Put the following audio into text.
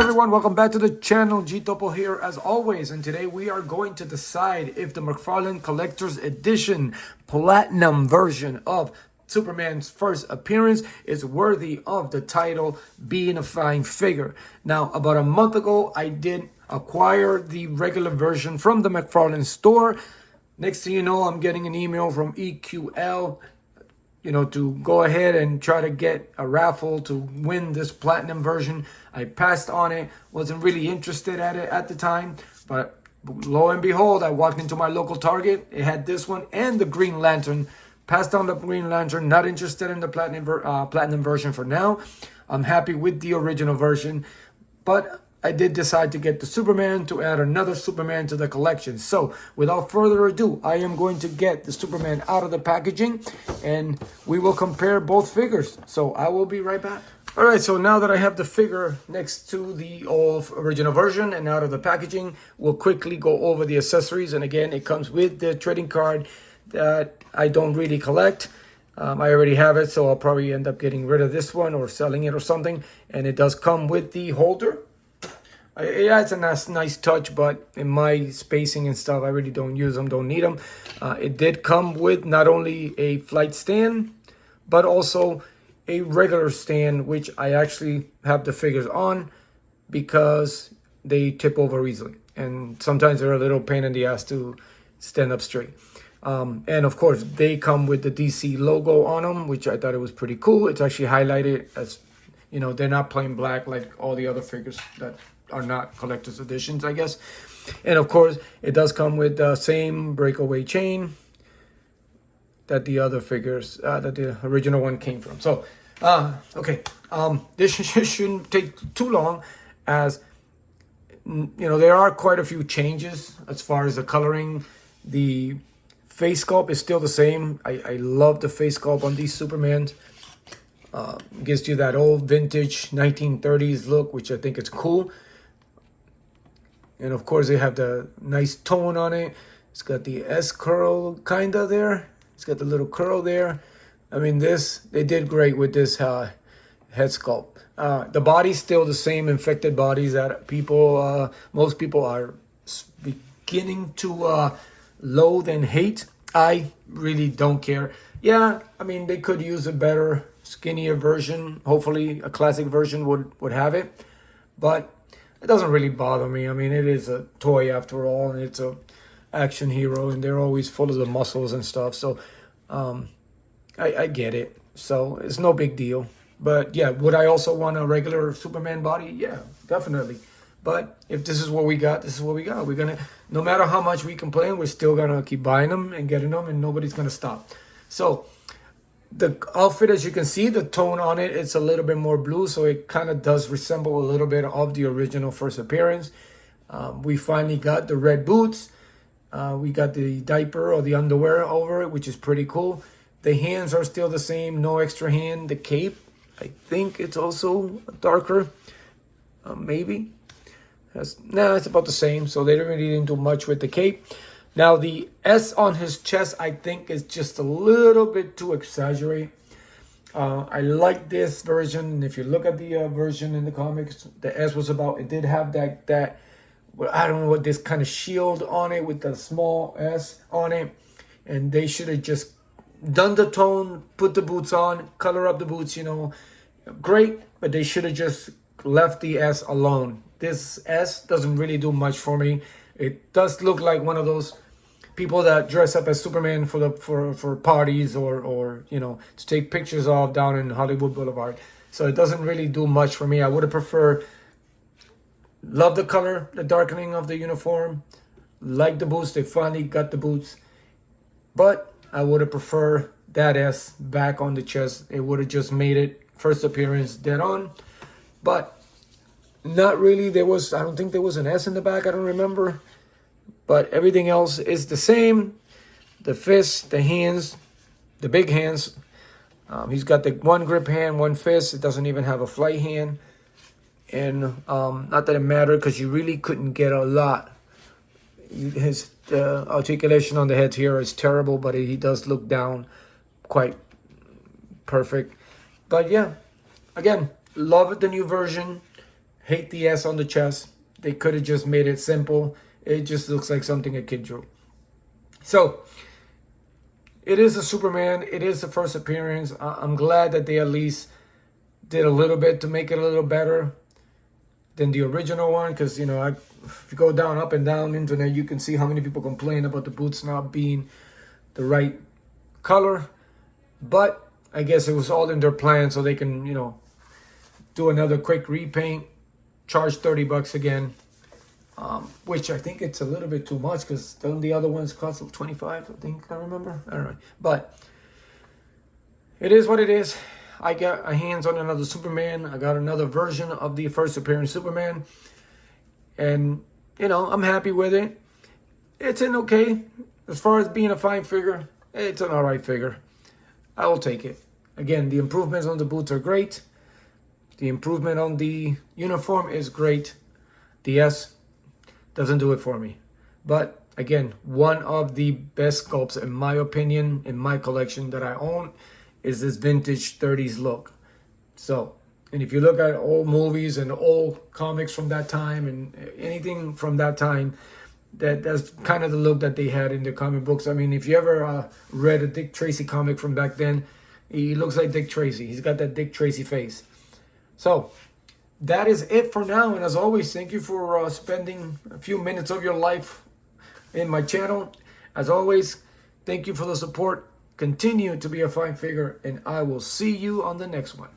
everyone? Welcome back to the channel. G Topo here as always, and today we are going to decide if the Mcfarlane Collector's Edition Platinum version of Superman's first appearance is worthy of the title being a fine figure. Now, about a month ago, I did acquire the regular version from the Mcfarlane store. Next thing you know, I'm getting an email from EQL, to go ahead and try to get a raffle to win this platinum version. I passed on it, wasn't really interested at it at the time, but lo and behold, I walked into my local Target. It had this one and the Green Lantern. Passed on the Green Lantern, not interested in the platinum version for now. I'm happy with the original version, but I did decide to get the Superman to add another Superman to the collection. So without further ado, I am going to get the Superman out of the packaging and we will compare both figures. So I will be right back. All right, so now that I have the figure next to the original version and out of the packaging, we'll quickly go over the accessories. And again, it comes with the trading card that I don't really collect. I already have it, so I'll probably end up getting rid of this one or selling it or something. And it does come with the holder. Yeah, it's a nice touch, but in my spacing and stuff, I really don't use them, don't need them. It did come with not only a flight stand, but also a regular stand, which I actually have the figures on because they tip over easily. And sometimes they're a little pain in the ass to stand up straight. And of course, they come with the DC logo on them, which I thought it was pretty cool. It's actually highlighted as, they're not plain black like all the other figures that are not collector's editions, I guess. And of course, it does come with the same breakaway chain that the other figures, that the original one came from. So, okay, this shouldn't take too long, as there are quite a few changes as far as the coloring. The face sculpt is still the same. I love the face sculpt on these Supermans. Gives you that old vintage 1930s look, which I think is cool. And of course, they have the nice tone on it. It's got the S curl kind of there. It's got the little curl there. I mean, they did great with this head sculpt. The body's still the same infected bodies that most people are beginning to loathe and hate. I really don't care. Yeah, I mean, they could use a better, skinnier version. Hopefully, a classic version would have it. But it doesn't really bother me. I mean, it is a toy after all, and it's a action hero, and they're always full of the muscles and stuff. So I get it. So it's no big deal. But yeah, would I also want a regular Superman body? Yeah, definitely. But if this is what we got, this is what we got. We're gonna, no matter how much we complain, we're still gonna keep buying them and getting them, and nobody's gonna stop. So the outfit, as you can see, the tone on it, it's a little bit more blue, so it kind of does resemble a little bit of the original first appearance. We finally got the red boots. We got the diaper or the underwear over it, which is pretty cool. The hands are still the same, no extra hand. The cape, I think it's also darker, maybe. It's about the same, so they didn't do much with the cape. Now, the S on his chest, I think, is just a little bit too exaggerated. I like this version. And if you look at the version in the comics, the S was about, it did have that I don't know what, this kind of shield on it with the small S on it. And they should have just done the tone, put the boots on, color up the boots, great. But they should have just left the S alone. This S doesn't really do much for me. It does look like one of those people that dress up as Superman for parties or to take pictures of down in Hollywood Boulevard. So it doesn't really do much for me. I would have preferred, love the color, the darkening of the uniform, like the boots. They finally got the boots, but I would have preferred that S back on the chest. It would have just made it first appearance dead on, but not really. I don't think there was an S in the back. I don't remember. But everything else is the same. The fists, the hands, the big hands. He's got the one grip hand, one fist. It doesn't even have a flight hand. And not that it mattered, because you really couldn't get a lot. His articulation on the head here is terrible, but he does look down quite perfect. But yeah, again, love the new version. Hate the S on the chest. They could have just made it simple. It just looks like something a kid drew. So it is a Superman. It is the first appearance. I'm glad that they at least did a little bit to make it a little better than the original one, because if you go down up and down internet, you can see how many people complain about the boots not being the right color. But I guess it was all in their plan, so they can do another quick repaint, charge $30 again, which I think it's a little bit too much, because the other ones cost $25, I think, I remember. I don't know, but it is what it is. I got a hands on another Superman. I got another version of the first appearance Superman, and I'm happy with it. It's an okay, as far as being a fine figure, it's an all right figure. I will take it. Again, the improvements on the boots are great. The improvement on the uniform is great. The S doesn't do it for me. But again, one of the best sculpts, in my opinion, in my collection that I own, is this vintage 30s look. So, and if you look at old movies and old comics from that time and anything from that time, that's kind of the look that they had in the comic books. I mean, if you ever read a Dick Tracy comic from back then, he looks like Dick Tracy. He's got that Dick Tracy face. So that is it for now. And as always, thank you for spending a few minutes of your life in my channel. As always, thank you for the support. Continue to be a fine figure, and I will see you on the next one.